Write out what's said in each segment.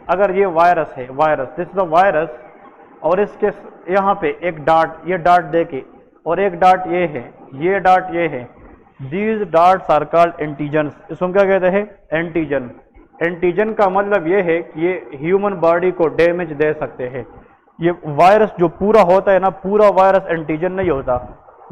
अगर ये वायरस है, virus, this is the virus, और इसके यहाँ पे एक डार्ट, ये डार्ट देके, और एक डार्ट ये है, ये डार्ट ये है, these darts are called antigens. इसको क्या कहते हैं? एंटीजन। एंटीजन का मतलब ये है कि ये ह्यूमन बॉडी को डैमेज दे सकते हैं। ये वायरस जो पूरा होता है ना, पूरा वायरस एंटीजन नहीं होता।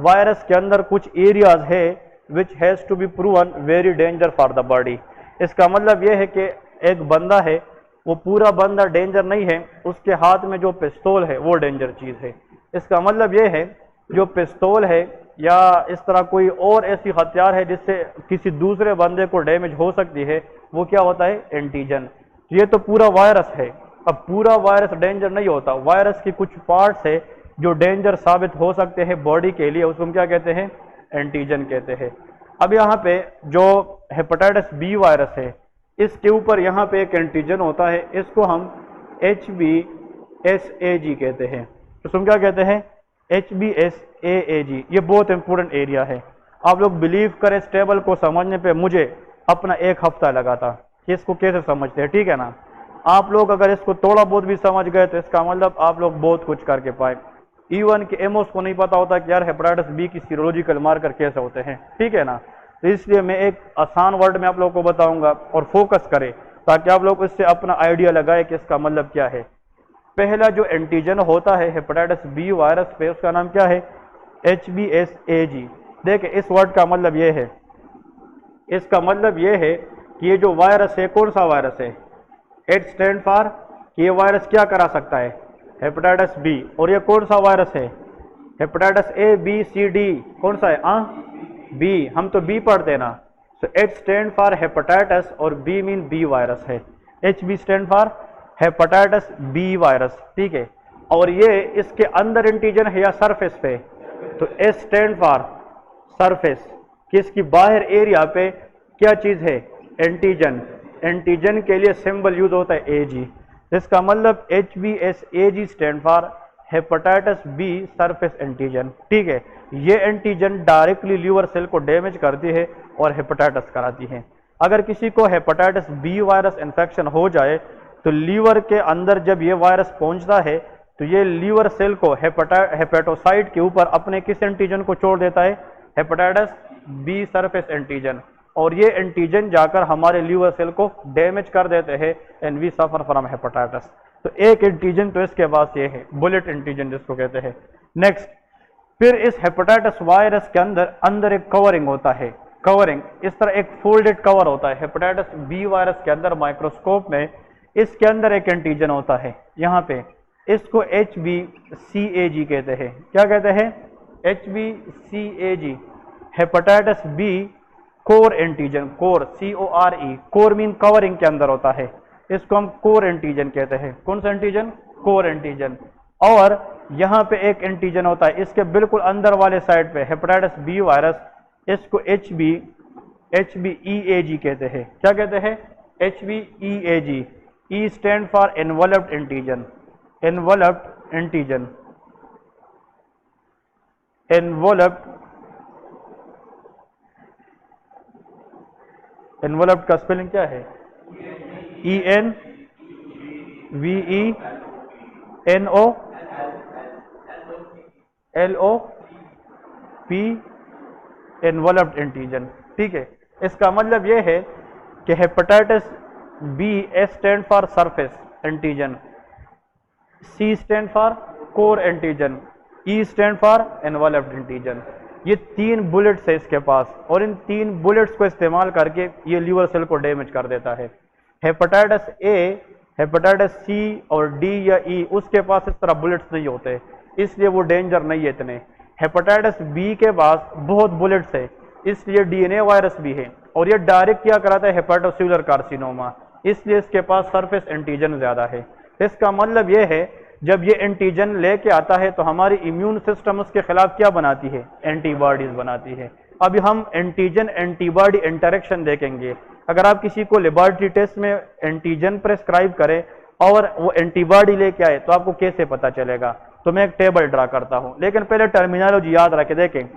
वायरस के अंदर कुछ एरियाज है which has to be proven very danger for the body. इसका मतलब ये है कि एक बंदा है, वो पूरा बंदा डेंजर नहीं है, उसके हाथ में जो पिस्तौल है वो डेंजर चीज है। इसका मतलब ये है जो पिस्तौल है या इस तरह कोई और ऐसी हथियार है जिससे किसी दूसरे बंदे को डैमेज हो सकती है, वो क्या होता है? एंटीजन। ये तो पूरा वायरस है। अब पूरा वायरस डेंजर नहीं होता, वायरस के कुछ पार्ट्स है जो डेंजर साबित हो सकते हैं बॉडी के लिए, उसको हम क्या कहते हैं? एंटीजन कहते हैं। अब यहाँ पे जो हेपेटाइटिस बी वायरस है, इसके ऊपर यहाँ पे एक एंटीजन होता है, इसको हम HBsAg कहते हैं। तो हम क्या कहते हैं? HBsAg। ये बहुत इंपॉर्टेंट एरिया है। आप लोग बिलीव करें, इस टेबल को समझने पे मुझे अपना 1 हफ्ता लगा था कि इसको कैसे समझते हैं, ठीक है ना। आप लोग अगर इसको थोड़ा बहुत भी समझ गए तो इसका मतलब आप लोग बहुत कुछ करके पाए। इवन कि एमओस को नहीं पता होता कि यार हेपेटाइटिस बी की सीरोलॉजिकल मार्कर कैसे होते हैं, ठीक है ना। तो इसलिए मैं एक आसान वर्ड में आप लोगों को बताऊंगा और फोकस करें ताकि आप लोग इससे अपना आइडिया लगाए कि इसका मतलब क्या है। पहला जो एंटीजन होता है हेपेटाइटिस बी वायरस पे, उसका नाम क्या है? HBsAg। देखिए इस वर्ड का मतलब ये है, इसका मतलब ये है कि ये जो वायरस है, कौन सा वायरस है? इट स्टैंड फॉर कि ये वायरस क्या करा सकता है? Hepatitis B. और ये कौन सा वायरस है? Hepatitis ABCD। कौन सा है? बी। हम तो बी पढ़ते हैं ना। So H stand for hepatitis और बी मीन बी वायरस है। HB stand for hepatitis B virus, ठीक है। और ये इसके अंदर एंटीजन है या सरफेस पे? तो एस स्टैंड फॉर सरफेस, कि इसकी बाहर एरिया पे क्या चीज है? एंटीजन। एंटीजन के लिए सिंबल यूज होता है AG। इसका मतलब HBsAg stand for hepatitis B surface antigen, ठीक है। ये एंटीजन डायरेक्टली लीवर सेल को डैमेज करती है और हेपेटाइटिस कराती है। अगर किसी को हेपेटाइटिस बी वायरस इन्फेक्शन हो जाए तो लीवर के अंदर जब ये वायरस पहुंचता है तो ये लीवर सेल को हेपेटोसाइट के ऊपर अपने किस एंटीजन को छोड़ देता है? Hepatitis B surface antigen. और ये एंटीजन जाकर हमारे लीवर सेल को डैमेज कर देते हैं and we suffer from hepatitis. तो एक एंटीजन तो इसके पास ये है, बुलेट एंटीजन जिसको कहते हैं। नेक्स्ट, फिर इस हेपेटाइटिस वायरस के अंदर एक कवरिंग होता है। कवरिंग इस तरह एक फोल्डेड कवर होता है। हेपेटाइटिस बी वायरस के अंदर माइक्रोस्कोप में इसके अंदर एक एंटीजन होता है यहाँ पे, इसको HBcAg कहते हैं। क्या कहते हैं? HBcAg। Hepatitis B core antigen, core CORE, core mean covering के अंदर होता है, इसको हम कोर एंटीजन कहते हैं। कौन सा एंटीजन? Core antigen. और यहाँ पे एक एंटीजन होता है इसके बिल्कुल अंदर वाले साइड पे, हेपेटाइटिस बी वायरस, इसको HBeAg कहते हैं। क्या कहते हैं? HBeAg। E stand for enveloped antigen. Enveloped antigen, enveloped, enveloped का स्पेलिंग क्या है? ENVENOLOP, एनवलप्ड एंटीजन, ठीक है। इसका मतलब यह है कि hepatitis B, S stand for surface antigen, C stand for core antigen, E stand for enveloped antigen. ये 3 बुलेट्स है इसके पास और इन 3 बुलेट्स को इस्तेमाल करके ये लीवर सेल को डैमेज कर देता है। हेपेटाइटिस A, हेपेटाइटिस C और D या E उसके पास इस तरह बुलेट्स नहीं होते, इसलिए वो डेंजर नहीं है इतने। हेपेटाइटिस B के पास बहुत बुलेट्स है, इसलिए DNA वायरस भी है और ये डायरेक्ट क्या कराता है? हेपेटोसेलुलर कार्सिनोमा, इसलिए इसके पास सरफेस एंटीजन ज्यादा है। इसका मतलब ये है जब ये एंटीजन लेके आता है तो हमारी इम्यून सिस्टम उसके खिलाफ क्या बनाती है? एंटीबॉडीज बनाती है। अभी हम एंटीजन एंटीबॉडी इंटरेक्शन देखेंगे। अगर आप किसी को लेबोरेटरी टेस्ट में एंटीजन प्रेस्क्राइब करें और वो एंटीबॉडी लेके आए तो आपको कैसे पता चलेगा? तो मैं एक टेबल ड्रा करता हूं, लेकिन पहले टर्मिनोलॉजी याद रखे। देखें,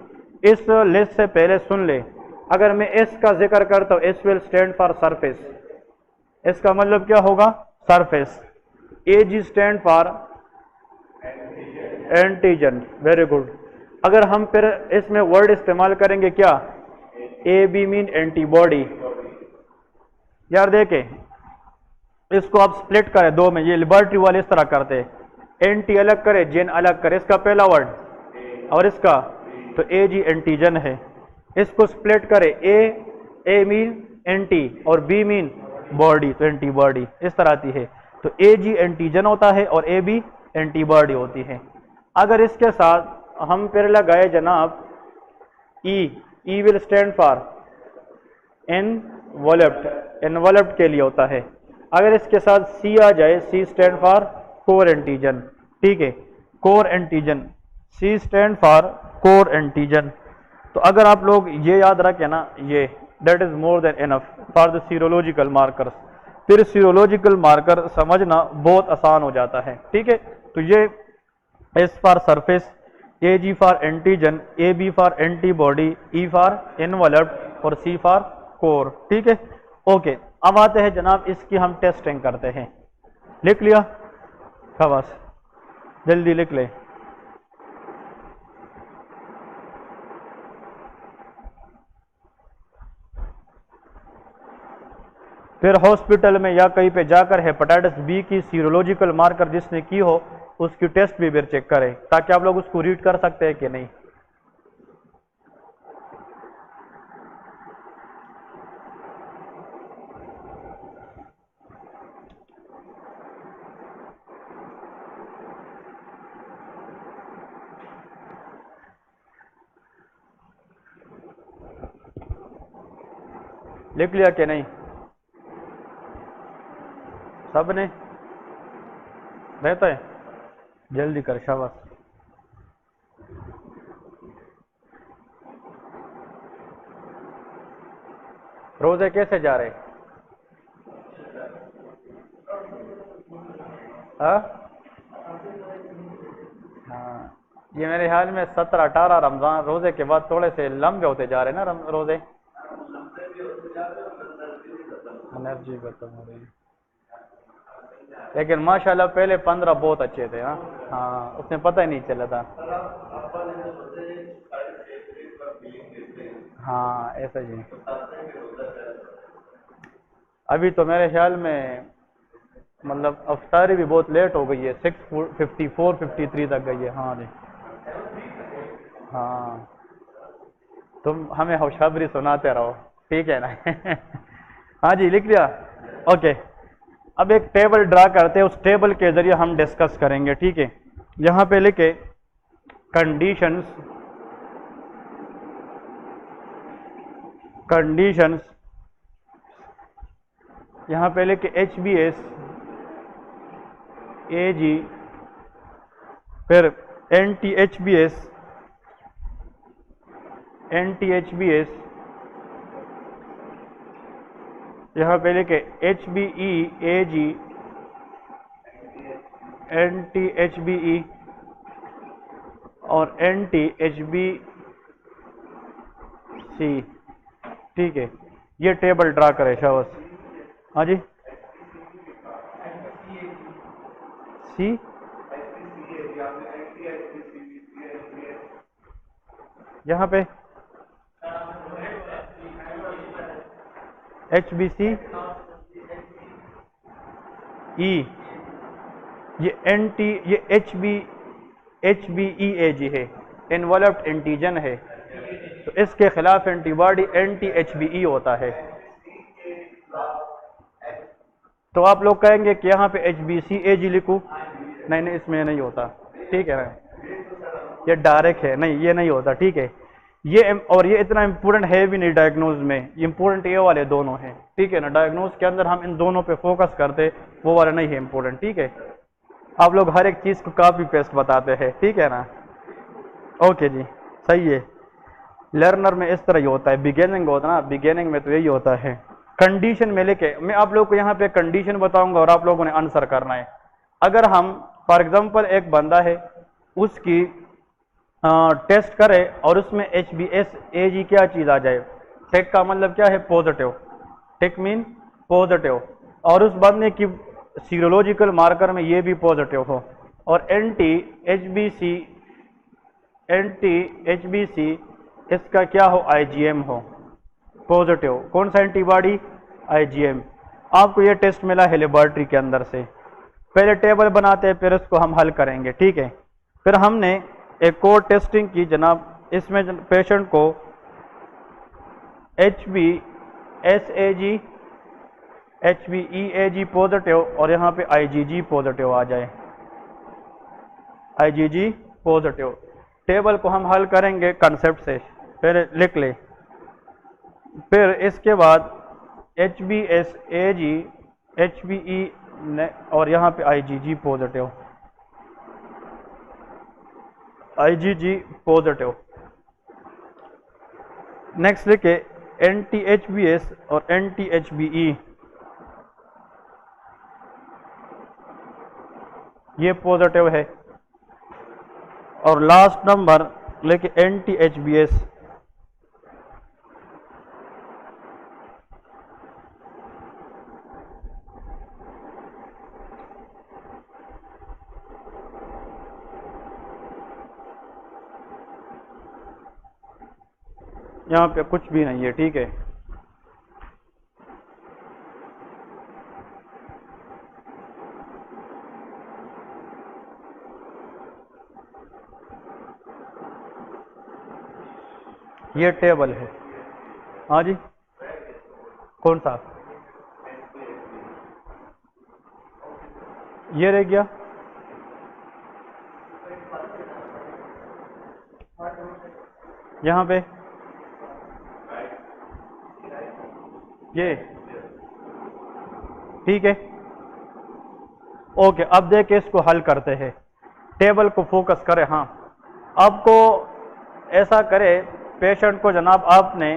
इस लिस्ट से पहले सुन ले, अगर मैं S का जिक्र करता हूं, S will stand for surface, इसका मतलब क्या होगा? Surface, A G stand for antigen, very good. अगर हम फिर इसमें वर्ड इस्तेमाल करेंगे क्या, ए बी मीन एंटीबॉडी। यार देखें, इसको आप स्प्लिट करें दो में, ये लिबर्टी वाले इस तरह करते हैं, एंटी अलग करे जेन अलग करे, इसका पहला वर्ड और इसका, तो ए जी एंटीजन है। इसको स्प्लिट करे, ए मीन एंटी और बी मीन बॉडी, तो एंटीबॉडी इस तरह आती है। तो ए जी एंटीजन होता है और ए बी एंटीबॉडी होती है। अगर इसके साथ हम फिर लगाए जनाब E will stand for enveloped, enveloped के लिए होता है। अगर इसके साथ सी आ जाए, C stand for core antigen, ठीक है, core antigen, C stand for core antigen. तो अगर आप लोग ये याद रखें ना, ये that is more than enough for the serological markers. फिर सीरोलॉजिकल मार्कर समझना बहुत आसान हो जाता है, ठीक है। तो ये S for surface, A G for antigen, A B for antibody, E for enveloped और सी फॉर कोर, ठीक है। ओके, अब आते हैं जनाब, इसकी हम टेस्टिंग करते हैं। लिख लिया, बस जल्दी लिख ले। फिर हॉस्पिटल में या कहीं पे जाकर हेपेटाइटिस बी की सीरोलॉजिकल मार्कर जिसने की हो उसकी टेस्ट भी फिर चेक करें, ताकि आप लोग उसको रीड कर सकते हैं कि नहीं। लिख लिया कि नहीं सब ने? रहता है, जल्दी कर, शाबाश। रोजे कैसे जा रहे? हाँ, ये मेरे ख्याल में 17-18 रमजान रोजे के बाद थोड़े से लंबे होते जा रहे हैं ना रोजे, एनर्जी खत्म हो रही है। लेकिन माशाल्लाह पहले 15 बहुत अच्छे थे। हाँ, उसमें पता ही नहीं चला था। हाँ ऐसा ही। अभी तो मेरे ख्याल में मतलब अफ्तारी भी बहुत लेट हो गई है, 6:54-53 तक गई है। हाँ जी, हाँ, तुम हमें खुशखबरी सुनाते रहो, ठीक है ना। हाँ जी, लिख लिया, ओके। अब एक टेबल ड्रा करते हैं, उस टेबल के जरिए हम डिस्कस करेंगे, ठीक है। यहाँ पे लिखे कंडीशंस, कंडीशंस, यहाँ पे लिखे HbS, Ag, फिर anti-HbS, anti-HbS, यहाँ पे लिखे HbE, Ag, anti-HbE और anti-HbC, ठीक है। ये टेबल ड्रा करें शाबाश। हाँ जी, सी, यहाँ पे HbC, E, ये एंटी, ये HbEAg है, एनवलप्ड एंटीजन है, तो इसके खिलाफ एंटीबॉडी anti-HbE होता है। तो आप लोग कहेंगे कि यहाँ पे HbCAg लिखूं, नहीं नहीं, इसमें नहीं होता, ठीक है ना, ये डायरेक्ट है, नहीं ये नहीं होता, ठीक है। ये और ये इतना इंपॉर्टेंट है भी नहीं डायग्नोज में, इंपॉर्टेंट ये वाले दोनों हैं, ठीक है ना। डायग्नोज के अंदर हम इन दोनों पे फोकस करते, वो वाला नहीं है इंपॉर्टेंट, ठीक है। आप लोग हर एक चीज को कॉपी पेस्ट बताते हैं, ठीक है ना। ओके जी, सही है। लर्नर में इस तरह ही होता है, बिगेनिंग होता है ना, बिगेनिंग में तो यही होता है। कंडीशन में लेके मैं आप लोग को यहाँ पे कंडीशन बताऊंगा और आप लोगों ने आंसर करना है। अगर हम फॉर एग्जांपल एक बंदा है, उसकी टेस्ट करे और उसमें HbSAg क्या चीज आ जाए, टेक का मतलब क्या है, पॉजिटिव, टेक मीन पॉजिटिव, और उस बंदे की सीरोलॉजिकल मार्कर में ये भी पॉजिटिव हो, और एंटी एच बी सी इसका क्या हो, IgM हो पॉजिटिव। कौन सा एंटीबॉडी, IgM। आपको ये टेस्ट मिला है लेबोरेटरी के अंदर से। पहले टेबल बनाते हैं, फिर इसको हम हल करेंगे, ठीक है। फिर हमने एक और टेस्टिंग की जनाब, इसमें पेशेंट को HbSAg HbEAg पॉजिटिव और यहाँ पे IgG पॉजिटिव आ जाए, IgG पॉजिटिव। टेबल को हम हल करेंगे कंसेप्ट से, पहले लिख ले। फिर इसके बाद HbSAg HbE और यहाँ पे IgG positive, IgG positive. Next लिखे एंटी HbS और एंटी HbE, ये पॉजिटिव है। और लास्ट नंबर लेके एंटी HbS, यहाँ पे कुछ भी नहीं है, ठीक है। ये टेबल है, हाँ जी, कौन सा, ये रह गया, यहाँ पे ये, ठीक है, ओके। अब देखिए इसको हल करते हैं, टेबल को फोकस करें। हाँ, आपको ऐसा करे, पेशेंट को जनाब आपने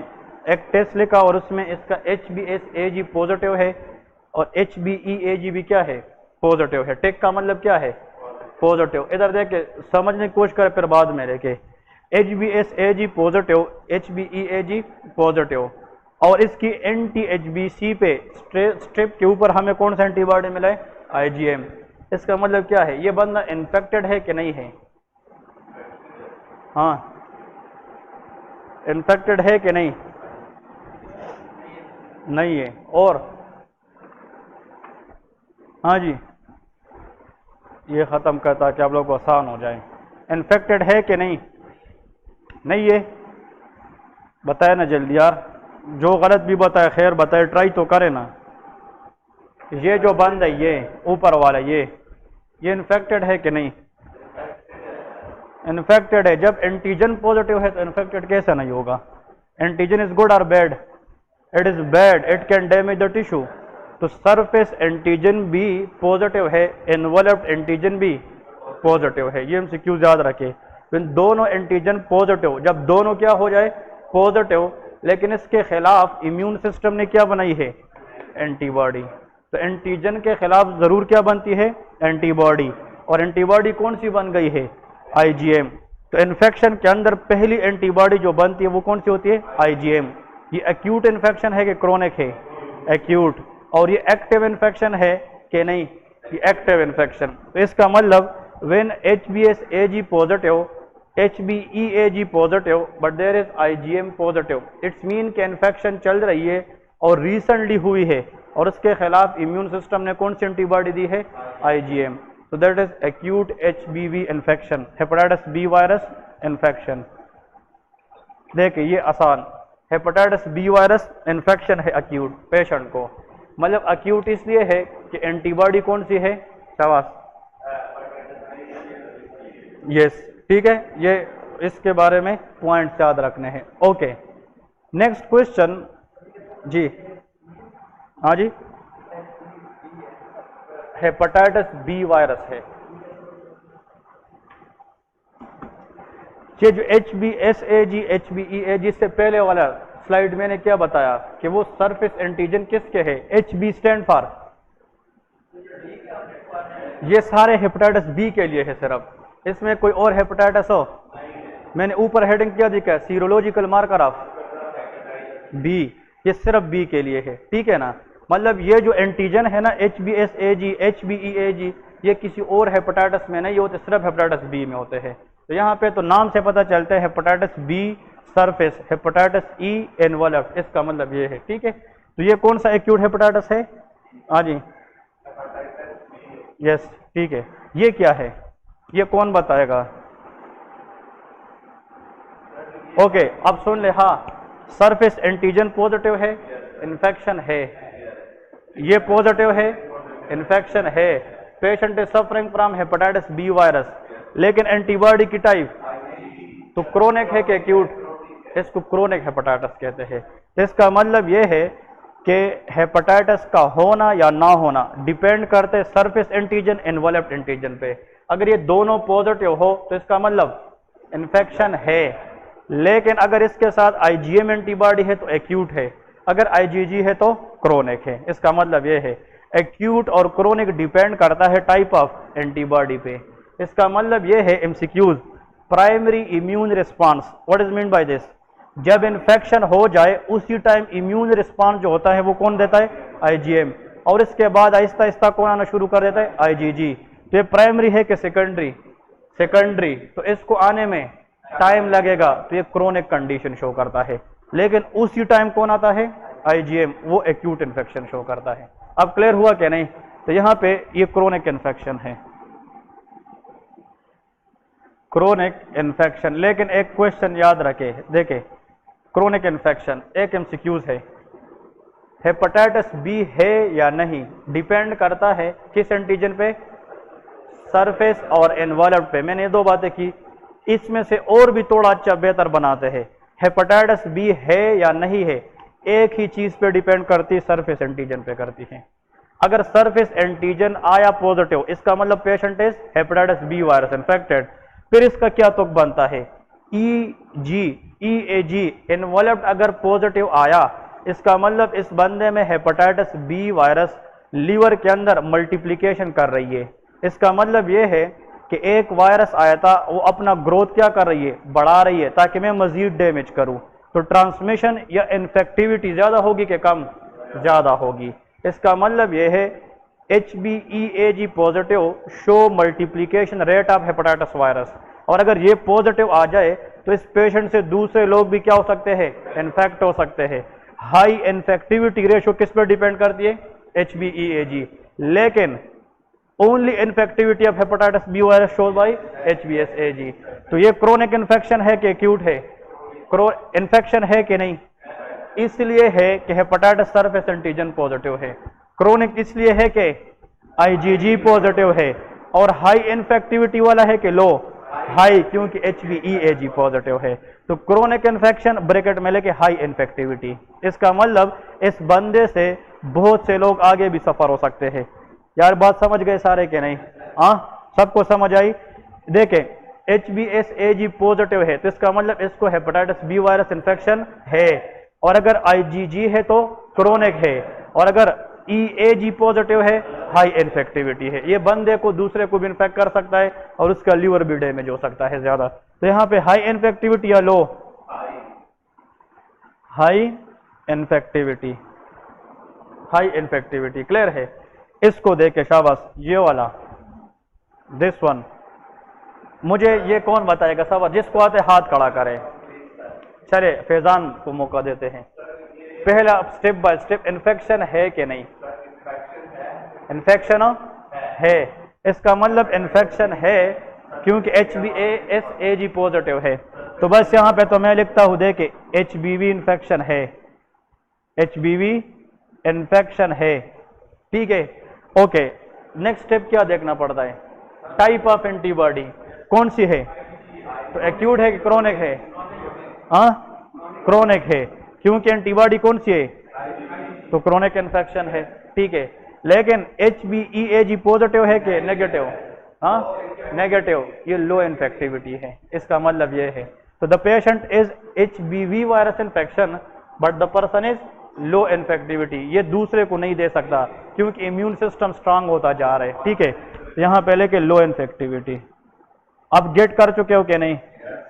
एक टेस्ट लिखा और उसमें इसका HbSAg पॉजिटिव है और HbEAg भी क्या है, पॉजिटिव है। टेक का मतलब क्या है, पॉजिटिव। इधर देखे समझने की कोशिश करें, फिर बाद में देखे HbSAg पॉजिटिव, HbEAg पॉजिटिव, और इसकी एंटी HbC पे स्ट्रिप के ऊपर हमें कौन सा एंटीबॉडी मिला है, IgM। इसका मतलब क्या है, ये बंदा इन्फेक्टेड है कि नहीं है, हाँ इन्फेक्टेड है कि नहीं, नहीं है। और हाँ जी, ये ख़त्म करता कि आप लोग को आसान हो जाए। इन्फेक्टेड है कि नहीं, नहीं है, बताए ना जल्दी यार, जो गलत भी बताए खैर बताए, ट्राई तो करे ना। ये जो बंद है, ये ऊपर वाला, ये इन्फेक्टेड है कि नहीं, इन्फेक्टेड है। जब एंटीजन पॉजिटिव है तो इन्फेक्टेड कैसे नहीं होगा। एंटीजन इज गुड और bad, it is bad, it can damage the tissue. तो सरफेस एंटीजन भी पॉजिटिव है, इन्वॉल्व्ड एंटीजन भी पॉजिटिव है। ये MCQ याद रखे, दोनों एंटीजन पॉजिटिव, जब दोनों क्या हो जाए, पॉजिटिव, लेकिन इसके खिलाफ इम्यून सिस्टम ने क्या बनाई है, एंटीबॉडी। तो एंटीजन के खिलाफ जरूर क्या बनती है, एंटीबॉडी, और एंटीबॉडी कौन सी बन गई है, IgM। तो इन्फेक्शन के अंदर पहली एंटीबॉडी जो बनती है वो कौन सी होती है, IgM। ये एक्यूट इन्फेक्शन है कि क्रोनिक है, एक्यूट। और ये एक्टिव इन्फेक्शन है कि नहीं, ये एक्टिव इन्फेक्शन। तो इसका मतलब when HbSAg positive, HbEAg positive but there is IgM positive, it's mean कि इन्फेक्शन चल रही है और रिसेंटली हुई है और उसके खिलाफ इम्यून सिस्टम ने कौन सी एंटीबॉडी दी है, IgM। So that is acute HBV infection, hepatitis B virus infection. देखिए ये आसान, हेपेटाइटिस बी वायरस इन्फेक्शन है acute पेशेंट को, मतलब acute इसलिए है कि एंटीबॉडी कौन सी है, शाबाश, यस, ठीक है। ये इसके बारे में पॉइंट्स याद रखने हैं। ओके, नेक्स्ट क्वेश्चन जी, हाँ जी, हेपेटाइटिस बी वायरस है। ये जो HbSAg HbEAg से पहले वाला स्लाइड मैंने क्या बताया कि वो सरफेस एंटीजन किसके है, HB स्टैंड फॉर, ये सारे हेपेटाइटिस बी के लिए है सिर्फ, इसमें कोई और हेपेटाइटिस हो, मैंने ऊपर हेडिंग क्या दिखा, सीरोलॉजिकल मार्कर ऑफ बी, ये सिर्फ बी के लिए है, ठीक है ना। मतलब ये जो एंटीजन है ना HBsAg, HBeAg, ये किसी और हेपेटाइटिस में नहीं होते, सिर्फ हेपेटाइटिस बी में होते हैं। तो यहाँ पे तो नाम से पता चलता है hepatitis B surface, hepatitis E enveloped, इसका मतलब ये है। ठीक है, तो ये कौन सा एक्यूट हेपेटाइटिस है? हाँ जी, यस, ठीक है। ये क्या है, ये कौन बताएगा? ओके, अब सुन ले। हाँ, सरफेस एंटीजन पॉजिटिव है, इन्फेक्शन है। ये पॉजिटिव है, इन्फेक्शन है। Patient is suffering from hepatitis B virus, लेकिन एंटीबॉडी की टाइप तो क्रोनिक है कि एक्यूट? इसको क्रोनिक हेपेटाइटिस कहते हैं। इसका मतलब ये है कि हेपेटाइटिस का होना या ना होना डिपेंड करते हैं सरफेस एंटीजन एनवलप्ड एंटीजन पे। अगर ये दोनों पॉजिटिव हो तो इसका मतलब इन्फेक्शन है, लेकिन अगर इसके साथ आईजीएम एंटीबॉडी है तो एक्यूट है, अगर आईजीजी है तो क्रोनिक है। इसका मतलब ये है एक्यूट और क्रोनिक डिपेंड करता है टाइप ऑफ एंटीबॉडी पे। इसका मतलब ये है MCQs, primary immune response, what is mean by this? जब इन्फेक्शन हो जाए उसी टाइम इम्यून रिस्पांस जो होता है वो कौन देता है? आईजीएम, और इसके बाद आहिस्ता आहिस्ता कौन आना शुरू कर देता है? आईजीजी। तो ये प्राइमरी है कि सेकेंडरी? सेकेंडरी, तो इसको आने में टाइम लगेगा, तो ये क्रोनिक कंडीशन शो करता है। लेकिन उसी टाइम कौन आता है? आईजीएम, वो एक्यूट इन्फेक्शन शो करता है। अब क्लियर हुआ कि नहीं? तो यहां पे ये क्रोनिक इन्फेक्शन है, क्रोनिक इन्फेक्शन। लेकिन एक क्वेश्चन याद रखे, देखे, क्रोनिक इन्फेक्शन एक एमसीक्यूज है, हेपेटाइटिस बी है या नहीं डिपेंड करता है किस एंटीजन पे? सरफेस और एनवलप्ड पे। मैंने ये दो बातें की, इसमें से और भी थोड़ा अच्छा बेहतर बनाते हैं। हेपेटाइटिस बी है या नहीं है एक ही चीज पे डिपेंड करती है, सरफेस एंटीजन पे करती है। अगर सरफेस एंटीजन आया पॉजिटिव, इसका मतलब patient is hepatitis B virus infected. फिर इसका क्या तुक बनता है? EAG एनवलप्ड अगर पॉजिटिव आया, इसका मतलब इस बंदे में हेपेटाइटिस बी वायरस लीवर के अंदर मल्टीप्लिकेशन कर रही है। इसका मतलब ये है कि एक वायरस आया था, वो अपना ग्रोथ क्या कर रही है? बढ़ा रही है, ताकि मैं मजीद डैमेज करूं। तो ट्रांसमिशन या इन्फेक्टिविटी ज्यादा होगी कि कम? ज्यादा होगी। इसका मतलब यह है HBeAg positive show multiplication rate of hepatitis virus, और अगर ये पॉजिटिव आ जाए तो इस पेशेंट से दूसरे लोग भी क्या हो सकते हैं? इन्फेक्ट हो सकते हैं। हाई इन्फेक्टिविटी रेशो किस पर डिपेंड करती है? HBeAg। लेकिन only infectivity of hepatitis B virus showed by HBsAg। तो ये क्रोनिक इन्फेक्शन है कि एक्यूट है? इन्फेक्शन है कि नहीं? इसलिए है कि हेपेटाइटिस सरफेस एंटीजन पॉजिटिव है। क्रोनिक इसलिए है कि IgG पॉजिटिव है, और हाई इन्फेक्टिविटी वाला है कि लो? हाई, क्योंकि HBeAg पॉजिटिव है। तो क्रोनिक इन्फेक्शन ब्रैकेट में लेके हाई इन्फेक्टिविटी। इसका मतलब इस बंदे से बहुत से लोग आगे भी सफर हो सकते हैं। यार बात समझ गए सारे के नहीं? हाँ, सबको समझ आई? देखें, HBsAg पॉजिटिव है तो इसका मतलब इसको हेपेटाइटिस बी वायरस इन्फेक्शन है, और अगर IgG है तो क्रोनिक है, और अगर EAG पॉजिटिव है हाई इन्फेक्टिविटी है। ये बंदे को दूसरे को भी इन्फेक्ट कर सकता है और उसका लीवर भी डैमेज हो सकता है ज्यादा। तो यहाँ पे हाई इन्फेक्टिविटी या low? High infectivity, high infectivity. Clear है? इसको देखे शाबाश, ये वाला, दिस वन। मुझे ये कौन बताएगा? सब जिसको आते हाथ खड़ा करे। चले फैजान को मौका देते हैं। पहला स्टेप बाय स्टेप, इन्फेक्शन है कि नहीं? इन्फेक्शन है, इसका मतलब इन्फेक्शन है क्योंकि HBsAg पॉजिटिव है। तो बस यहाँ पे तो मैं लिखता हूं, देखे HBV इन्फेक्शन है, HBV इन्फेक्शन है। ठीक है, ओके। नेक्स्ट स्टेप क्या देखना पड़ता है? टाइप ऑफ एंटीबॉडी कौन सी है? तो एक्यूट है कि क्रोनिक है? हाँ, क्रोनिक है, क्योंकि एंटीबॉडी कौन सी है? तो क्रोनिक इन्फेक्शन है। ठीक है, लेकिन HBeAg पॉजिटिव है कि नेगेटिव? हाँ, नेगेटिव, ये लो इन्फेक्टिविटी है। इसका मतलब ये है, तो the patient is HBV virus infection but the person is low infectivity. ये दूसरे को नहीं दे सकता क्योंकि इम्यून सिस्टम स्ट्रांग होता जा रहा है। ठीक है, यहां पहले के लो इन्फेक्टिविटी। अब गेट कर चुके हो कि नहीं?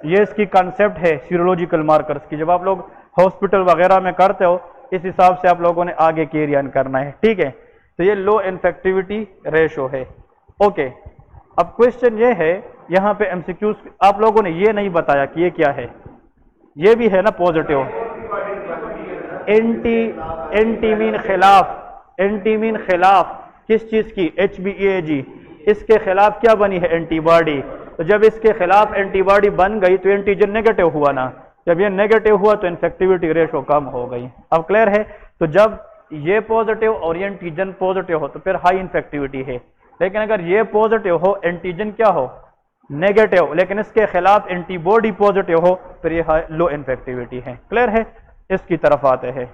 ये इसकी कॉन्सेप्ट है सीरोलॉजिकल मार्कर्स की। जब आप लोग हॉस्पिटल वगैरह में करते हो इस हिसाब से आप लोगों ने आगे कैरी ऑन करना है, ठीक है। तो ये लो इन्फेक्टिविटी रेशो है। ओके, अब क्वेश्चन ये है, यहाँ पे एमसीक्यूज आप लोगों ने ये नहीं बताया कि ये क्या है, ये भी है ना पॉजिटिव। एंटी मीन खिलाफ, एंटी मीन खिलाफ किस चीज की, HBeAg, इसके खिलाफ क्या बनी है, एंटीबॉडी। तो जब इसके खिलाफ एंटीबॉडी बन गई तो एंटीजन नेगेटिव हुआ ना, जब ये नेगेटिव हुआ तो इन्फेक्टिविटी रेशो कम हो गई। अब क्लियर है। तो जब ये पॉजिटिव और ये एंटीजन पॉजिटिव हो तो फिर हाई इन्फेक्टिविटी है, लेकिन अगर ये पॉजिटिव हो, एंटीजन क्या हो, नेगेटिव, लेकिन इसके खिलाफ एंटीबॉडी पॉजिटिव हो, फिर ये लो इन्फेक्टिविटी है। क्लियर है। इसकी तरफ आते हैं।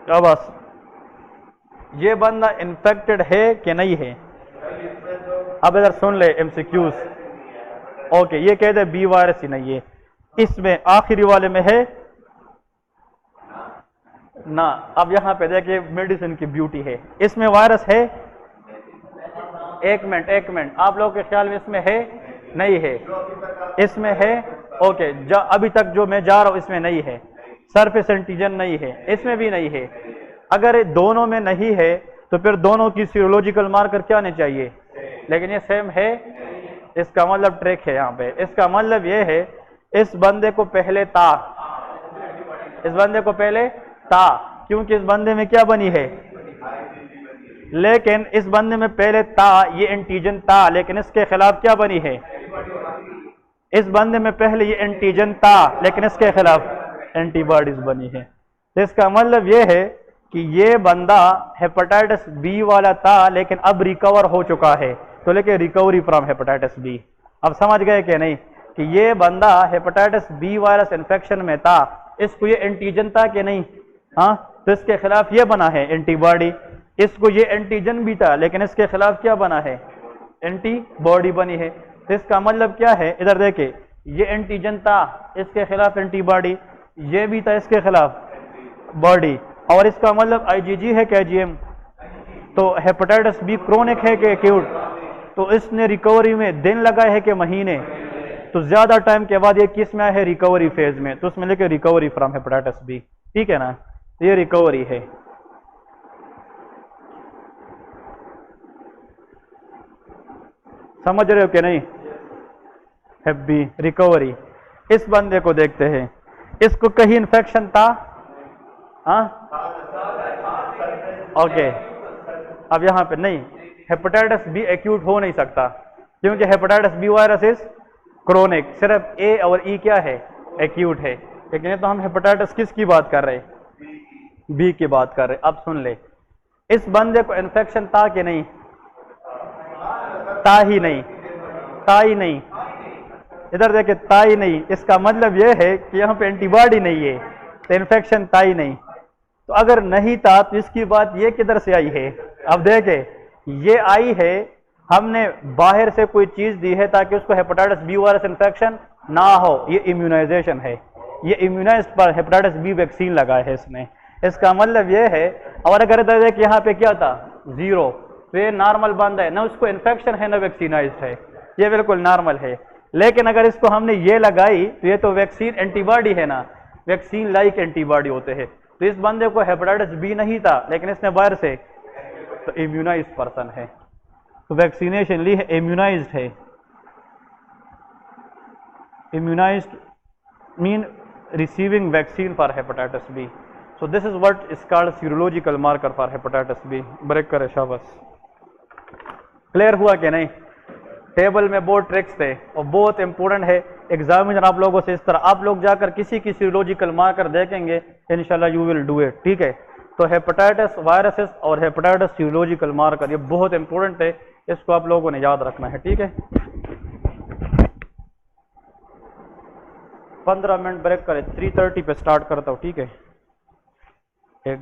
अब बस ये बंदा इन्फेक्टेड है कि नहीं है। अब इधर सुन ले एमसीक्यूज। ओके, ये कहते हैं बी वायरस ही नहीं है, इसमें आखिरी वाले में है ना। अब यहां पे देखिए मेडिसिन की ब्यूटी है, इसमें वायरस है। एक मिनट, आप लोगों के ख्याल में इसमें है, नहीं है, इसमें है। ओके, अभी तक जो मैं जा रहा हूं इसमें नहीं है, सरफेस एंटीजन नहीं है, इसमें भी नहीं है। अगर दोनों में नहीं है तो फिर दोनों की सीरोलॉजिकल मार्कर क्या आने चाहिए, लेकिन ये सेम है। इसका मतलब ट्रिक है यहाँ पे, इसका मतलब ये है इस बंदे को पहले था, इस बंदे को पहले था, क्योंकि इस बंदे में क्या बनी है, लेकिन इस बंदे में पहले था, ये एंटीजन था, लेकिन इसके खिलाफ क्या बनी है, इस बंदे में पहले ये एंटीजन था, लेकिन इसके खिलाफ एंटीबॉडीज बनी है। तो इसका मतलब ये है कि ये बंदा हेपेटाइटिस बी वाला था, लेकिन अब रिकवर हो चुका है, तो लेके रिकवरी फ्रॉम हेपेटाइटिस बी। अब समझ गए कि नहीं कि ये बंदा हेपेटाइटिस बी वायरस इन्फेक्शन में था, इसको ये एंटीजन था कि नहीं, हाँ, तो इसके खिलाफ ये बना है एंटीबॉडी। इसको ये एंटीजन भी था, लेकिन इसके खिलाफ क्या बना है, एंटीबॉडी बनी है। तो इसका मतलब क्या है, इधर देखे, ये एंटीजन था, इसके खिलाफ एंटीबॉडी, ये भी था, इसके खिलाफ बॉडी, और इसका मतलब IgG है कि IgM। तो हेपेटाइटिस बी क्रोनिक है कि एक्यूट, तो इसने रिकवरी में दिन लगाए है कि महीने, तो ज्यादा टाइम के बाद ये किस में है, रिकवरी फेज में, तो उसमें लेके रिकवरी फ्रॉम हेपेटाइटिस बी, ठीक है ना। ये रिकवरी है। समझ रहे हो कि नहीं, हेप बी रिकवरी। इस बंदे को देखते हैं, इसको कहीं इन्फेक्शन था, हाँ, ओके। अब यहां पे नहीं, हेपेटाइटिस बी एक्यूट हो नहीं सकता, क्योंकि hepatitis B virus is chronic, सिर्फ ए और ई क्या है, एक्यूट है। लेकिन ये तो हम हेपेटाइटिस किसकी बात कर रहे हैं, बी की बात कर रहे हैं। अब सुन ले, इस बंदे को इन्फेक्शन था कि नहीं, था ही नहीं, था ही नहीं, इधर देखे था ही नहीं। इसका मतलब यह है कि यहाँ पे एंटीबॉडी नहीं है, तो इन्फेक्शन था ही नहीं। तो अगर नहीं था तो इसकी बात ये किधर से आई है, अब देखे, ये आई है, हमने बाहर से कोई चीज दी है ताकि उसको हेपेटाइटिस बी वायरस इन्फेक्शन ना हो, ये इम्यूनाइजेशन है, ये इम्यूनाइज पर हेपेटाइटिस बी वैक्सीन लगाया है इसने। इसका मतलब ये है, और अगर देख यहाँ पे क्या था, जीरो, तो ये नॉर्मल बंदा है, ना उसको इन्फेक्शन है ना वैक्सीनाइज्ड है, ये बिल्कुल नॉर्मल है। लेकिन अगर इसको हमने ये लगाई तो ये तो वैक्सीन एंटीबॉडी है ना, वैक्सीन लाइक एंटीबॉडी होते हैं। तो इस बंदे को हेपेटाइटिस बी नहीं था, लेकिन इसने बाहर से, तो इम्यूनाइज्ड पर्सन है, तो वैक्सीनेशन ली है, इम्यूनाइज्ड है। Immunized mean receiving vaccine for hepatitis B. So this is what is called serological marker for hepatitis B. Break करे शाबाश। क्लियर हुआ कि नहीं। टेबल में बहुत ट्रिक्स थे और बहुत इंपॉर्टेंट है। एग्जामिनर आप लोगों से इस तरह आप लोग जाकर किसी की सीरोलॉजिकल मार्कर देखेंगे, इंशाल्लाह यू विल डू इट, ठीक है। तो हेपेटाइटिस वायरसेस और हेपेटाइटिस सीरोलॉजिकल मार्कर ये बहुत इंपॉर्टेंट है, इसको आप लोगों ने याद रखना है, ठीक है। 15 मिनट ब्रेक करें, 3:30 पे स्टार्ट करता हूँ, ठीक है। एक